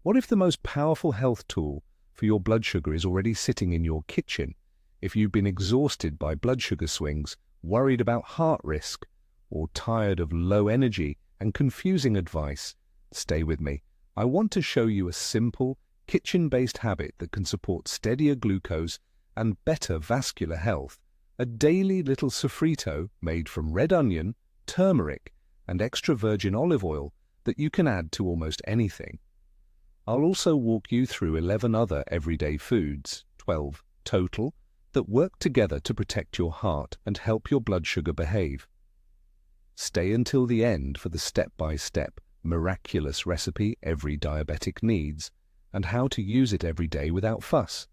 What if the most powerful health tool for your blood sugar is already sitting in your kitchen? If you've been exhausted by blood sugar swings, worried about heart risk, or tired of low energy and confusing advice, stay with me. I want to show you a simple, kitchen-based habit that can support steadier glucose and better vascular health. A daily little sofrito made from red onion, turmeric, and extra virgin olive oil that you can add to almost anything. I'll also walk you through 11 other everyday foods, 12 total, that work together to protect your heart and help your blood sugar behave. Stay until the end for the step-by-step, miraculous recipe every diabetic needs and how to use it every day without fuss.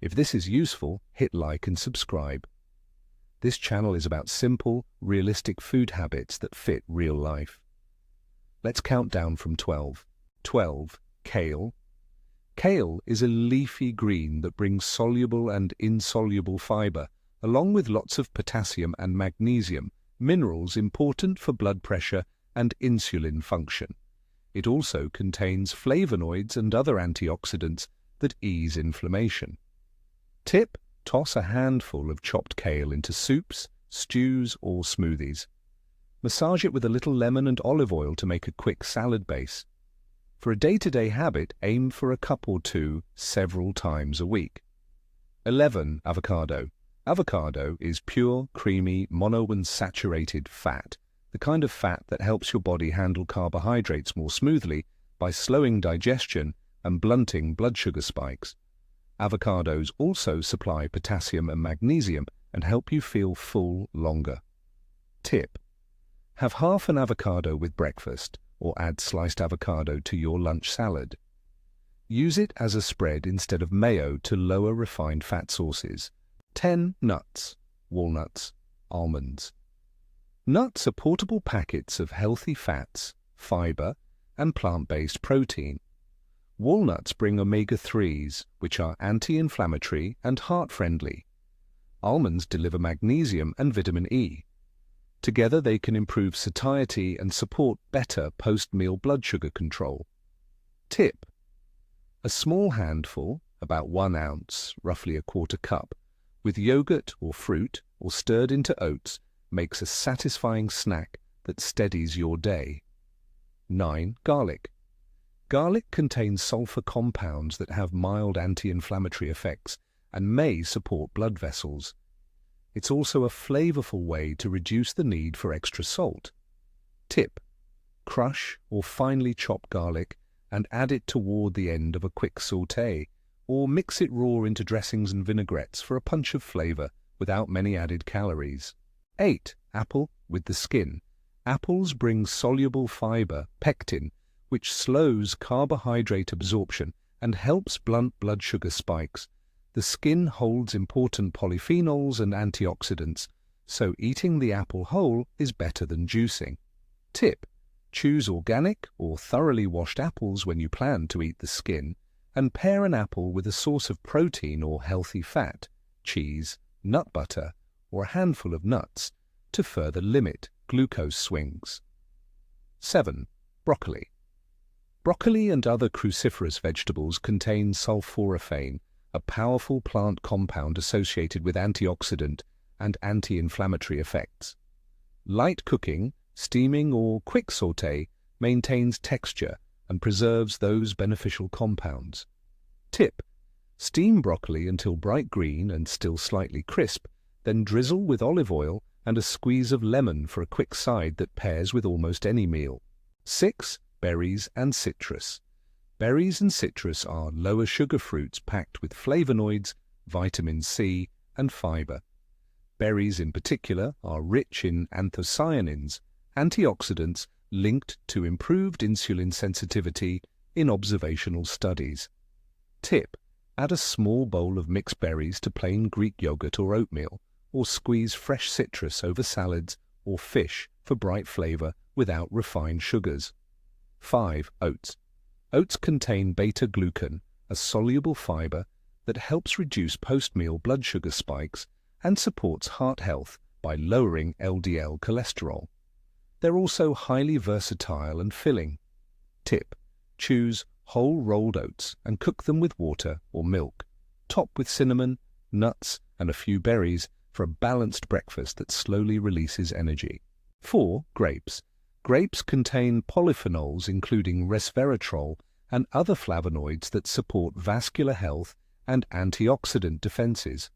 If this is useful, hit like and subscribe. This channel is about simple, realistic food habits that fit real life. Let's count down from 12. 12. Kale. Kale is a leafy green that brings soluble and insoluble fiber, along with lots of potassium and magnesium, minerals important for blood pressure and insulin function. It also contains flavonoids and other antioxidants that ease inflammation. Tip: toss a handful of chopped kale into soups, stews, or smoothies. Massage it with a little lemon and olive oil to make a quick salad base. For a day-to-day habit, aim for a cup or two several times a week. 11. Avocado. Avocado is pure, creamy, monounsaturated fat, the kind of fat that helps your body handle carbohydrates more smoothly by slowing digestion and blunting blood sugar spikes. Avocados also supply potassium and magnesium and help you feel full longer. Tip: have half an avocado with breakfast, or add sliced avocado to your lunch salad. Use it as a spread instead of mayo to lower refined fat sources. 10. Nuts. Walnuts. Almonds. Nuts are portable packets of healthy fats, fiber, and plant-based protein. Walnuts bring omega-3s, which are anti-inflammatory and heart-friendly. Almonds deliver magnesium and vitamin E. Together they can improve satiety and support better post-meal blood sugar control. Tip: a small handful, about 1 ounce, roughly a quarter cup, with yogurt or fruit or stirred into oats makes a satisfying snack that steadies your day. 9. Garlic. Garlic contains sulfur compounds that have mild anti-inflammatory effects and may support blood vessels. It's also a flavorful way to reduce the need for extra salt. Tip: crush or finely chop garlic and add it toward the end of a quick sauté, or mix it raw into dressings and vinaigrettes for a punch of flavor without many added calories. 8. Apple with the skin. Apples bring soluble fiber, pectin, which slows carbohydrate absorption and helps blunt blood sugar spikes. The skin holds important polyphenols and antioxidants, so eating the apple whole is better than juicing. Tip: choose organic or thoroughly washed apples when you plan to eat the skin, and pair an apple with a source of protein or healthy fat, cheese, nut butter, or a handful of nuts to further limit glucose swings. 7. Broccoli. Broccoli and other cruciferous vegetables contain sulforaphane, a powerful plant compound associated with antioxidant and anti-inflammatory effects. Light cooking, steaming or quick sauté maintains texture and preserves those beneficial compounds. Tip: steam broccoli until bright green and still slightly crisp, then drizzle with olive oil and a squeeze of lemon for a quick side that pairs with almost any meal. 6. Berries and citrus. Berries and citrus are lower sugar fruits packed with flavonoids, vitamin C, and fiber. Berries in particular are rich in anthocyanins, antioxidants linked to improved insulin sensitivity in observational studies. Tip: add a small bowl of mixed berries to plain Greek yogurt or oatmeal, or squeeze fresh citrus over salads or fish for bright flavor without refined sugars. 5. Oats. Oats contain beta-glucan, a soluble fiber that helps reduce post-meal blood sugar spikes and supports heart health by lowering LDL cholesterol. They're also highly versatile and filling. Tip: choose whole rolled oats and cook them with water or milk. Top with cinnamon, nuts, and a few berries for a balanced breakfast that slowly releases energy. 4. Grapes. Grapes contain polyphenols including resveratrol and other flavonoids that support vascular health and antioxidant defenses.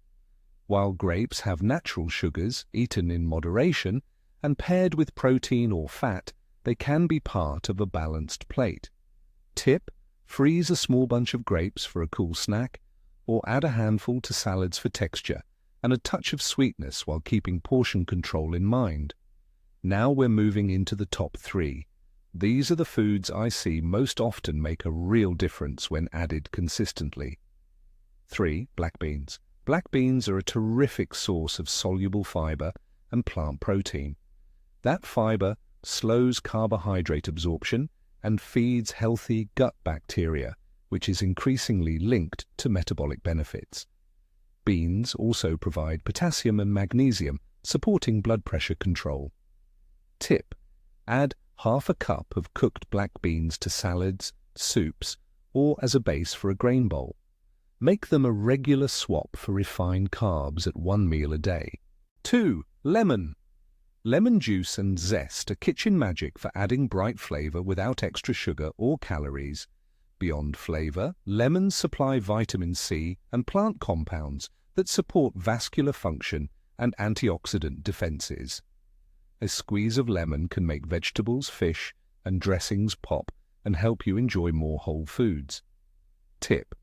While grapes have natural sugars eaten in moderation and paired with protein or fat, they can be part of a balanced plate. Tip: freeze a small bunch of grapes for a cool snack, or add a handful to salads for texture and a touch of sweetness while keeping portion control in mind. Now we're moving into the top 3. These are the foods I see most often make a real difference when added consistently. 3. Black beans. Black beans are a terrific source of soluble fiber and plant protein. That fiber slows carbohydrate absorption and feeds healthy gut bacteria, which is increasingly linked to metabolic benefits. Beans also provide potassium and magnesium, supporting blood pressure control. Tip: add half a cup of cooked black beans to salads, soups, or as a base for a grain bowl. Make them a regular swap for refined carbs at one meal a day. 2. Lemon. Lemon juice and zest are kitchen magic for adding bright flavor without extra sugar or calories. Beyond flavor, lemons supply vitamin C and plant compounds that support vascular function and antioxidant defenses. A squeeze of lemon can make vegetables, fish, and dressings pop and help you enjoy more whole foods. Tip: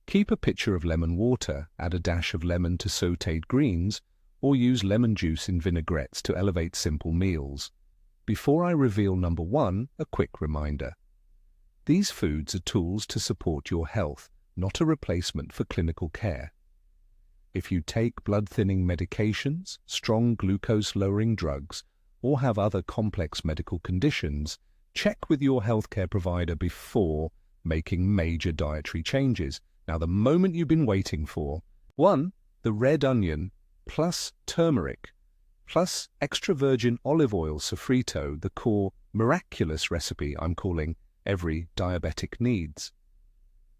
keep a pitcher of lemon water, add a dash of lemon to sautéed greens, or use lemon juice in vinaigrettes to elevate simple meals. Before I reveal number 1, a quick reminder. These foods are tools to support your health, not a replacement for clinical care. If you take blood-thinning medications, strong glucose-lowering drugs, or have other complex medical conditions, check with your healthcare provider before making major dietary changes. Now, the moment you've been waiting for. 1. The red onion plus turmeric plus extra virgin olive oil sofrito, the core MIRACULOUS recipe I'm calling every diabetic needs.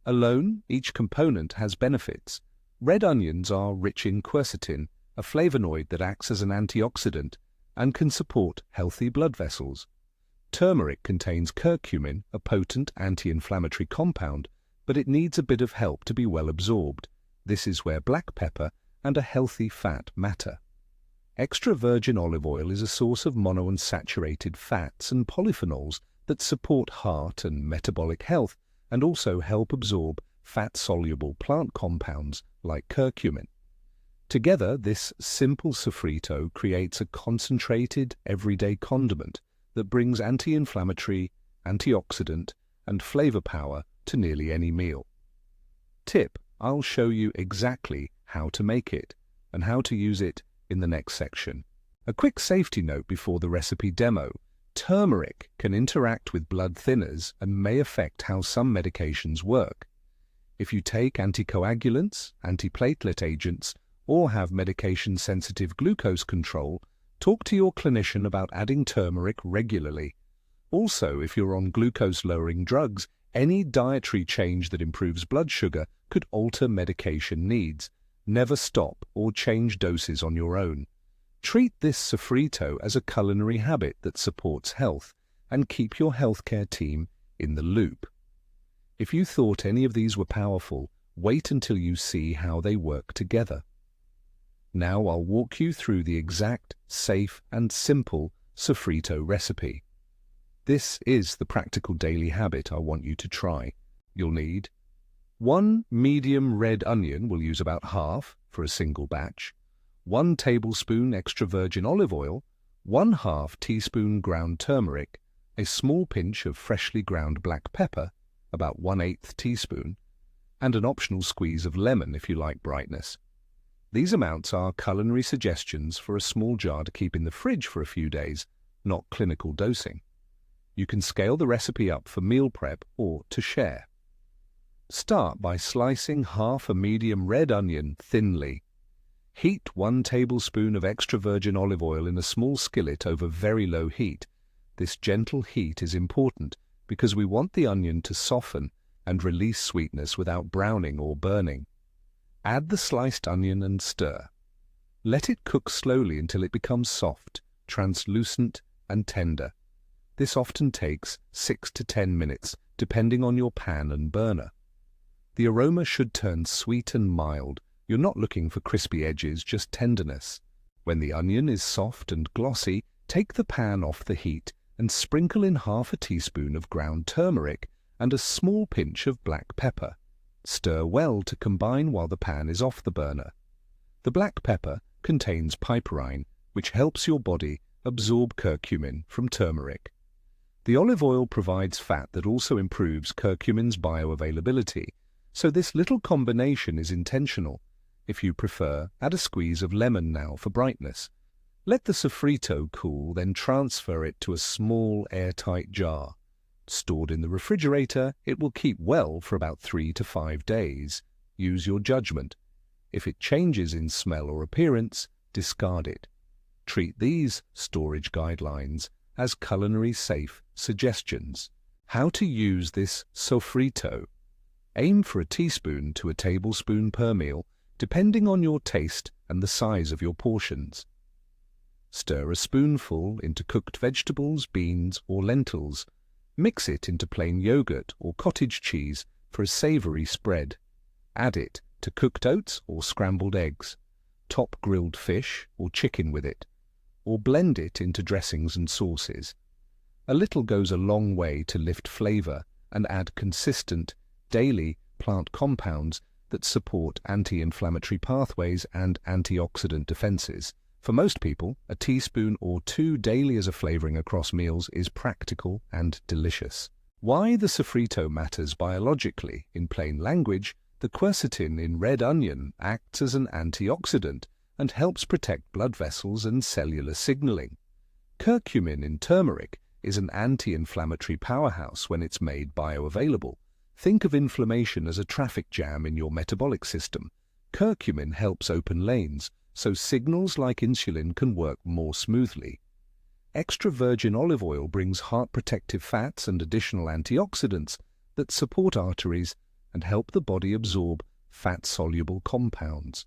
Alone, each component has benefits. Red onions are rich in quercetin, a flavonoid that acts as an antioxidant and can support healthy blood vessels. Turmeric contains curcumin, a potent anti-inflammatory compound, but it needs a bit of help to be well absorbed. This is where black pepper and a healthy fat matter. Extra virgin olive oil is a source of monounsaturated fats and polyphenols that support heart and metabolic health and also help absorb fat-soluble plant compounds like curcumin. Together, this simple sofrito creates a concentrated, everyday condiment that brings anti-inflammatory, antioxidant, and flavor power to nearly any meal. Tip: I'll show you exactly how to make it and how to use it in the next section. A quick safety note before the recipe demo. Turmeric can interact with blood thinners and may affect how some medications work. If you take anticoagulants, antiplatelet agents, or have medication-sensitive glucose control, talk to your clinician about adding turmeric regularly. Also, if you're on glucose-lowering drugs, any dietary change that improves blood sugar could alter medication needs. Never stop or change doses on your own. Treat this sofrito as a culinary habit that supports health, and keep your healthcare team in the loop. If you thought any of these were powerful, wait until you see how they work together. Now I'll walk you through the exact, safe, and simple sofrito recipe. This is the practical daily habit I want you to try. You'll need 1 medium red onion, we'll use about half for a single batch, 1 tablespoon extra virgin olive oil, 1/2 teaspoon ground turmeric, a small pinch of freshly ground black pepper, about 1/8 teaspoon, and an optional squeeze of lemon if you like brightness. These amounts are culinary suggestions for a small jar to keep in the fridge for a few days, not clinical dosing. You can scale the recipe up for meal prep or to share. Start by slicing half a medium red onion thinly. Heat 1 tablespoon of extra virgin olive oil in a small skillet over very low heat. This gentle heat is important because we want the onion to soften and release sweetness without browning or burning. Add the sliced onion and stir. Let it cook slowly until it becomes soft, translucent, and tender. This often takes 6 to 10 minutes, depending on your pan and burner. The aroma should turn sweet and mild. You're not looking for crispy edges, just tenderness. When the onion is soft and glossy, take the pan off the heat and sprinkle in half a teaspoon of ground turmeric and a small pinch of black pepper. Stir well to combine while the pan is off the burner. The black pepper contains piperine, which helps your body absorb curcumin from turmeric. The olive oil provides fat that also improves curcumin's bioavailability, so this little combination is intentional. If you prefer, add a squeeze of lemon now for brightness. Let the sofrito cool, then transfer it to a small airtight jar. Stored in the refrigerator, it will keep well for about 3 to 5 days. Use your judgment. If it changes in smell or appearance, discard it. Treat these storage guidelines as culinary safe suggestions. How to use this sofrito. Aim for a teaspoon to a tablespoon per meal, depending on your taste and the size of your portions. Stir a spoonful into cooked vegetables, beans, or lentils. Mix it into plain yogurt or cottage cheese for a savory spread. Add it to cooked oats or scrambled eggs. Top grilled fish or chicken with it, or blend it into dressings and sauces. A little goes a long way to lift flavor and add consistent, daily plant compounds that support anti-inflammatory pathways and antioxidant defenses. For most people, a teaspoon or 2 daily as a flavoring across meals is practical and delicious. Why the sofrito matters biologically. In plain language, the quercetin in red onion acts as an antioxidant and helps protect blood vessels and cellular signaling. Curcumin in turmeric is an anti-inflammatory powerhouse when it's made bioavailable. Think of inflammation as a traffic jam in your metabolic system. Curcumin helps open lanes, so signals like insulin can work more smoothly. Extra virgin olive oil brings heart-protective fats and additional antioxidants that support arteries and help the body absorb fat-soluble compounds.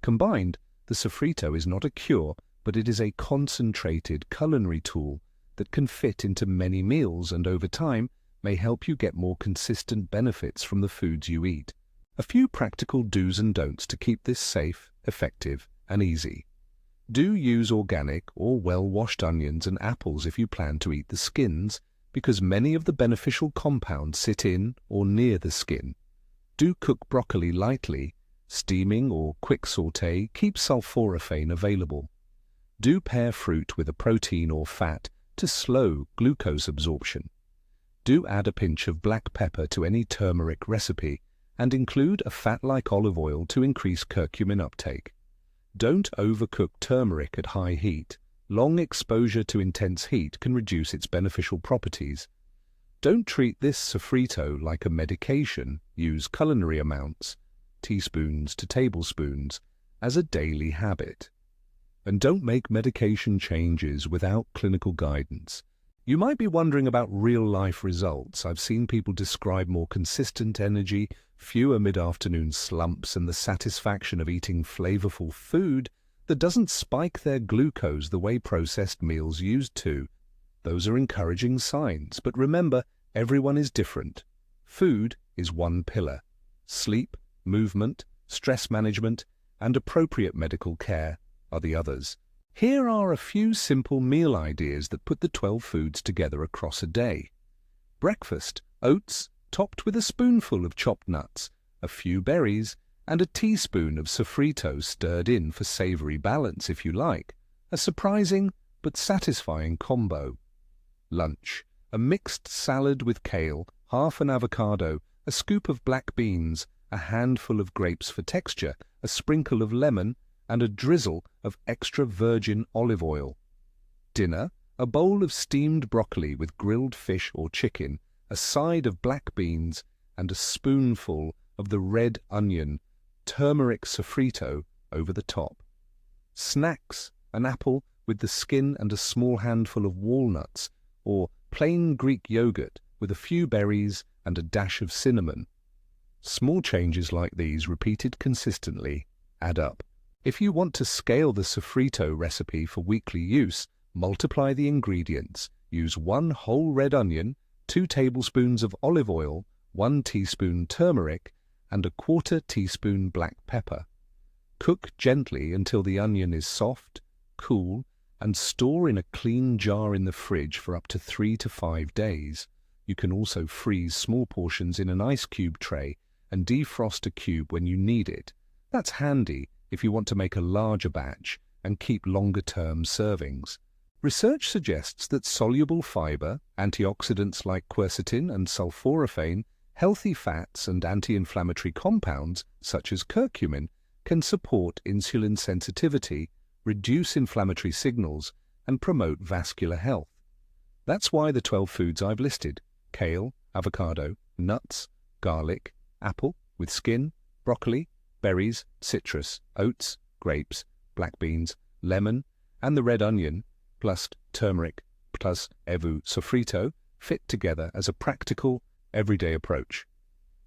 Combined, the sofrito is not a cure, but it is a concentrated culinary tool that can fit into many meals and over time may help you get more consistent benefits from the foods you eat. A few practical do's and don'ts to keep this safe, effective, and easy. Do use organic or well-washed onions and apples if you plan to eat the skins, because many of the beneficial compounds sit in or near the skin. Do cook broccoli lightly. Steaming or quick sauté keeps sulforaphane available. Do pair fruit with a protein or fat to slow glucose absorption. Do add a pinch of black pepper to any turmeric recipe and include a fat-like olive oil to increase curcumin uptake. Don't overcook turmeric at high heat. Long exposure to intense heat can reduce its beneficial properties. Don't treat this sofrito like a medication. Use culinary amounts, teaspoons to tablespoons, as a daily habit. And don't make medication changes without clinical guidance. You might be wondering about real-life results. I've seen people describe more consistent energy, fewer mid-afternoon slumps, and the satisfaction of eating flavorful food that doesn't spike their glucose the way processed meals used to. Those are encouraging signs, but remember, everyone is different. Food is one pillar. Sleep, movement, stress management, and appropriate medical care are the others. Here are a few simple meal ideas that put the 12 foods together across a day. Breakfast: oats topped with a spoonful of chopped nuts, a few berries, and a teaspoon of sofrito stirred in for savory balance if you like. A surprising but satisfying combo. Lunch: a mixed salad with kale, half an avocado, a scoop of black beans, a handful of grapes for texture, a sprinkle of lemon, and a drizzle of extra virgin olive oil. Dinner: a bowl of steamed broccoli with grilled fish or chicken, a side of black beans, and a spoonful of the red onion turmeric sofrito over the top. Snacks: an apple with the skin and a small handful of walnuts, or plain Greek yogurt with a few berries and a dash of cinnamon. Small changes like these repeated consistently add up. If you want to scale the sofrito recipe for weekly use, multiply the ingredients. Use 1 whole red onion, 2 tablespoons of olive oil, 1 teaspoon turmeric, and a 1/4 teaspoon black pepper. Cook gently until the onion is soft, cool, and store in a clean jar in the fridge for up to 3 to 5 days. You can also freeze small portions in an ice cube tray and defrost a cube when you need it. That's handy if you want to make a larger batch and keep longer-term servings. Research suggests that soluble fiber, antioxidants like quercetin and sulforaphane, healthy fats and anti-inflammatory compounds such as curcumin can support insulin sensitivity, reduce inflammatory signals, and promote vascular health. That's why the 12 foods I've listed: kale, avocado, nuts, garlic, apple with skin, broccoli, berries, citrus, oats, grapes, black beans, lemon, and the red onion, plus turmeric, plus evu sofrito, fit together as a practical, everyday approach.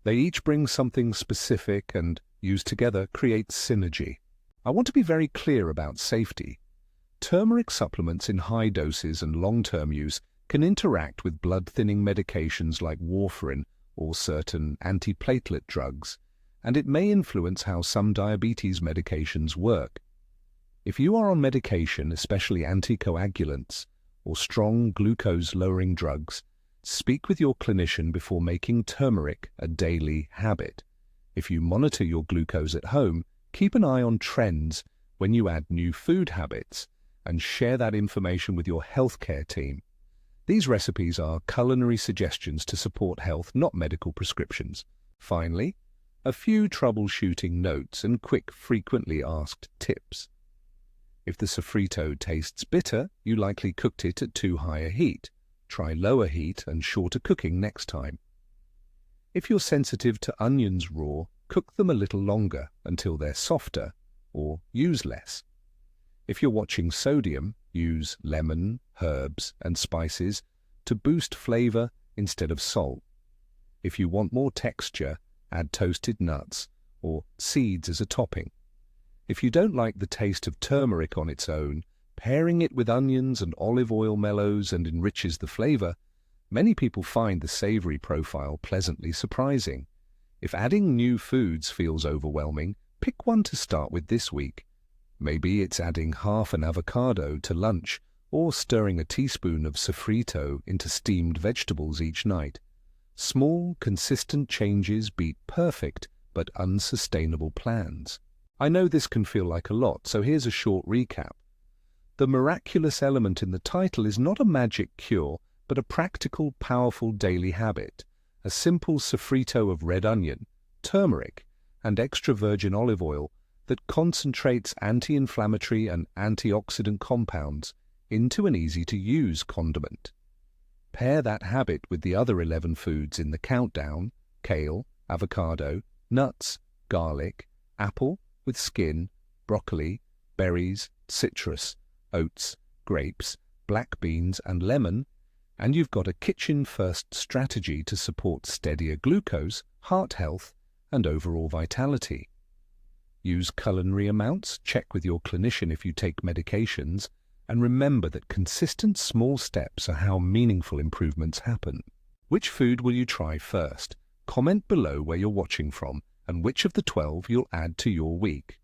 They each bring something specific and, used together, create synergy. I want to be very clear about safety. Turmeric supplements in high doses and long-term use can interact with blood-thinning medications like warfarin or certain antiplatelet drugs, and it may influence how some diabetes medications work. If you are on medication, especially anticoagulants or strong glucose-lowering drugs, speak with your clinician before making turmeric a daily habit. If you monitor your glucose at home, keep an eye on trends when you add new food habits and share that information with your healthcare team. These recipes are culinary suggestions to support health, not medical prescriptions. Finally, a few troubleshooting notes and quick, frequently asked tips. If the sofrito tastes bitter, you likely cooked it at too high a heat. Try lower heat and shorter cooking next time. If you're sensitive to onions raw, cook them a little longer until they're softer, or use less. If you're watching sodium, use lemon, herbs, and spices to boost flavor instead of salt. If you want more texture, add toasted nuts or seeds as a topping. If you don't like the taste of turmeric on its own, pairing it with onions and olive oil mellows and enriches the flavor. Many people find the savory profile pleasantly surprising. If adding new foods feels overwhelming, pick one to start with this week. Maybe it's adding half an avocado to lunch or stirring a teaspoon of sofrito into steamed vegetables each night. Small, consistent changes beat perfect but unsustainable plans. I know this can feel like a lot, so here's a short recap. The miraculous element in the title is not a magic cure, but a practical, powerful daily habit. A simple sofrito of red onion, turmeric, and extra virgin olive oil that concentrates anti-inflammatory and antioxidant compounds into an easy-to-use condiment. Pair that habit with the other 11 foods in the countdown: kale, avocado, nuts, garlic, apple with skin, broccoli, berries, citrus, oats, grapes, black beans, and lemon, and you've got a kitchen-first strategy to support steadier glucose, heart health, and overall vitality. Use culinary amounts, check with your clinician if you take medications, and remember that consistent small steps are how meaningful improvements happen. Which food will you try first? Comment below where you're watching from and which of the 12 you'll add to your week.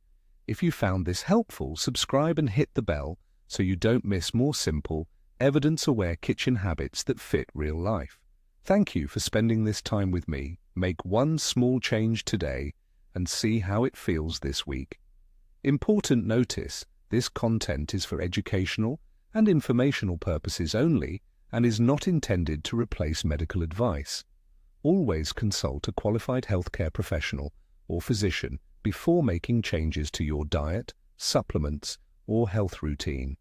If you found this helpful, subscribe and hit the bell so you don't miss more simple, evidence-aware kitchen habits that fit real life. Thank you for spending this time with me. Make one small change today and see how it feels this week. Important notice: this content is for educational and informational purposes only and is not intended to replace medical advice. Always consult a qualified healthcare professional or physician before making changes to your diet, supplements, or health routine.